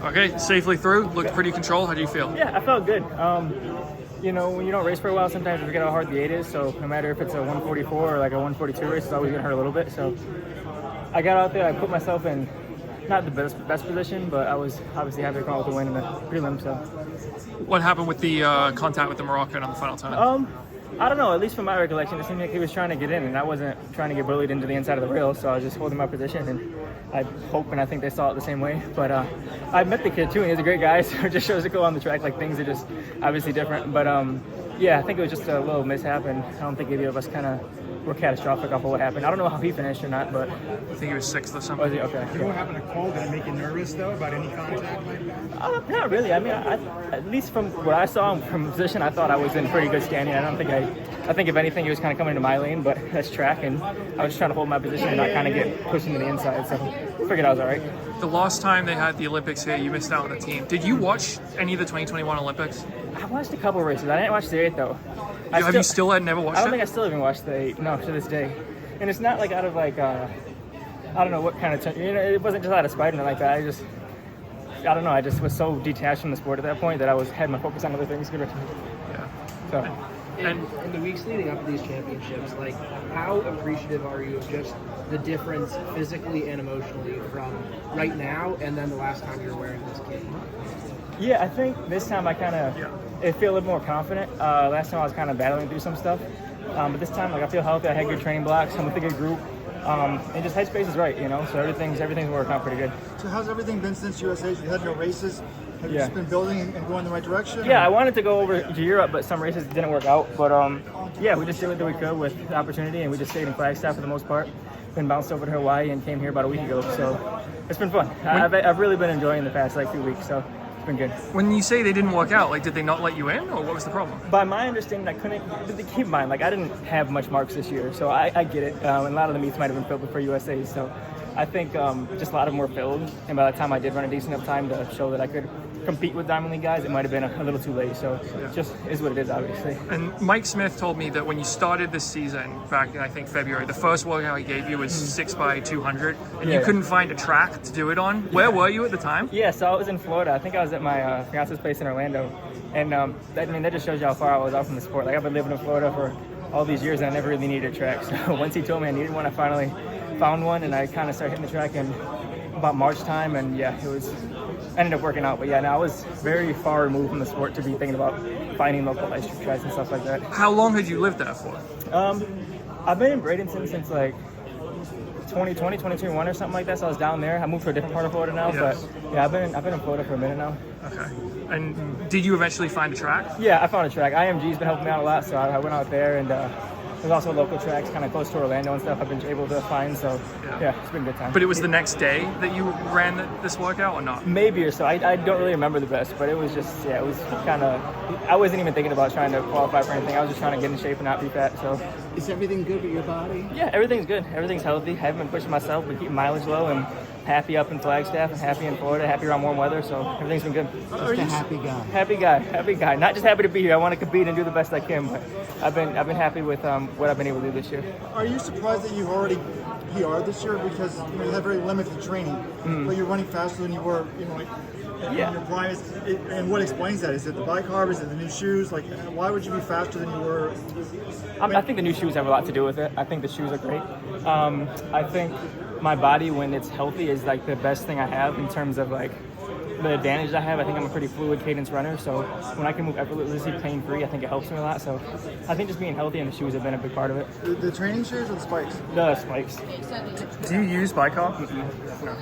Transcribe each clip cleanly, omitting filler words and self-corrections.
Okay, safely through. Looked pretty controlled. How do you feel? Yeah, I felt good. You know, when you don't race for a while, sometimes you forget how hard the 8 is. So no matter if it's a 144 or like a 142 race, it's always gonna hurt a little bit. So I got out there, I put myself in not the best position, but I was obviously happy to come out with a win in the prelim. So What happened with the contact with the Moroccan on the final turn? I don't know. At least from my recollection, it seemed like he was trying to get in, and I wasn't trying to get bullied into the inside of the rail. So I was just holding my position, and I hope and I think they saw it the same way. But I met the kid too, and he's a great guy. So it just shows to go on the track, like things are just obviously different. But yeah, I think it was just a little mishap, and I don't think either of us kind of were catastrophic off of what happened. I don't know how he finished or not, but I think he was 6th or something. was he? Okay. You know what happened to Cole? Did it make you nervous though about any contact like that? Not really. I mean, at least from what I saw from position, I thought I was in pretty good standing. I think if anything, he was kind of coming into my lane, but that's track, and I was trying to hold my position and not kind of get pushed into the inside. So I figured I was all right. The last time they had the Olympics here, you missed out on the team. Did you watch any of the 2021 Olympics? I watched a couple races. I didn't watch the 8 though. Have you still had never watched I it? don't think I still even watched the 8. No, to this day. And it's not like out of like I don't know what kind of it wasn't just out of spite or like that. I don't know. I just was so detached from the sport at that point that I had my focus on other things. Yeah. So. In the weeks leading up to these championships, like how appreciative are you of just the difference physically and emotionally from right now and then the last time you were wearing this kit? Yeah, I think this time I kind of feel a little more confident. Last time I was kind of battling through some stuff, but this time like I feel healthy. I had good training blocks. I'm with a good group, and just headspace is right, you know. So everything's working out pretty good. So how's everything been since USA? You had no races. Have you just been building and going the right direction? Yeah, I wanted to go over to Europe, but some races didn't work out. But yeah, we just did what we could with the opportunity, and we just stayed in Flagstaff for the most part. Been bounced over to Hawaii and came here about a week ago, so it's been fun. I've really been enjoying the past few weeks, so it's been good. When you say they didn't work out, like did they not let you in, or what was the problem? By my understanding, I couldn't. Keep in mind, like I didn't have much marks this year, so I get it. And a lot of the meets might have been filled before USA, so I think just a lot of them were filled. And by the time I did run a decent enough time to show that I could compete with Diamond League guys, it might have been a little too late. So it just is what it is, obviously. And Mike Smith told me that when you started this season back in I think February, the first workout he gave you was 6x200, and you couldn't find a track to do it on. Where were you at the time? Yeah, so I was in Florida. I think I was at my fiance's place in Orlando, and that just shows you how far I was out from the sport. Like I've been living in Florida for all these years, and I never really needed a track. So once he told me I needed one, I finally found one, and I kind of started hitting the track in about March time, and yeah, ended up working out. But yeah, now I was very far removed from the sport to be thinking about finding local ice cream tracks and stuff like that. How long had you lived there for? I've been in Bradenton since like 2020, 2021 or something like that. So I was down there. I moved to a different part of Florida now, but yeah, I've been in Florida for a minute now. Okay. And did you eventually find a track? Yeah, I found a track. IMG's been helping me out a lot, so I went out there, and there's also local tracks kind of close to Orlando and stuff I've been able to find, so yeah, it's been a good time. But it was the next day that you ran this workout or not? Maybe or so. I don't really remember the best, but it was just, yeah, it was kind of, I wasn't even thinking about trying to qualify for anything. I was just trying to get in shape and not be fat, so. Is everything good with your body? Yeah, everything's good. Everything's healthy. I haven't been pushing myself, but keeping mileage low, and happy up in Flagstaff and happy in Florida, happy around warm weather, so everything's been good. Just a happy guy. Happy guy. Not just happy to be here. I want to compete and do the best I can, but I've been happy with what I've been able to do this year. Are you surprised that you've already PR'd this year, because you had very limited training, but you're running faster than you were, in your prime? And what explains that? Is it the bike carb? Is it the new shoes? Like, why would you be faster than you were? I think the new shoes have a lot to do with it. I think the shoes are great. I think my body, when it's healthy, is like the best thing I have in terms of like the advantage I have. I think I'm a pretty fluid cadence runner, so when I can move effortlessly, pain-free, I think it helps me a lot. So I think just being healthy and the shoes have been a big part of it. The training shoes or the spikes? The spikes. Do you use Bicop? No.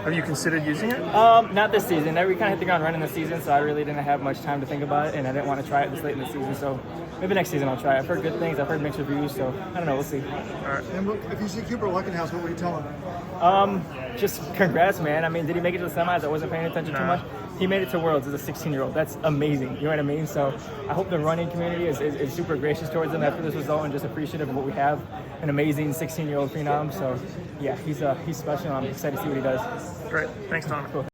Have you considered using it? Not this season. We kind of hit the ground running this season, so I really didn't have much time to think about it, and I didn't want to try it this late in the season. So maybe next season I'll try it. I've heard good things. I've heard mixed reviews, so I don't know. We'll see. All right. And if you see Cooper Luckenhouse, what would you tell him? Just congrats, man. I mean, did he make it to the semis? I wasn't paying attention too much. He made it to Worlds as a 16-year-old. That's amazing. You know what I mean? So I hope the running community is super gracious towards him after this result and just appreciative of what we have. An amazing 16-year-old phenom. So yeah, he's special. I'm excited to see what he does. Great. Thanks, Donavan. Cool.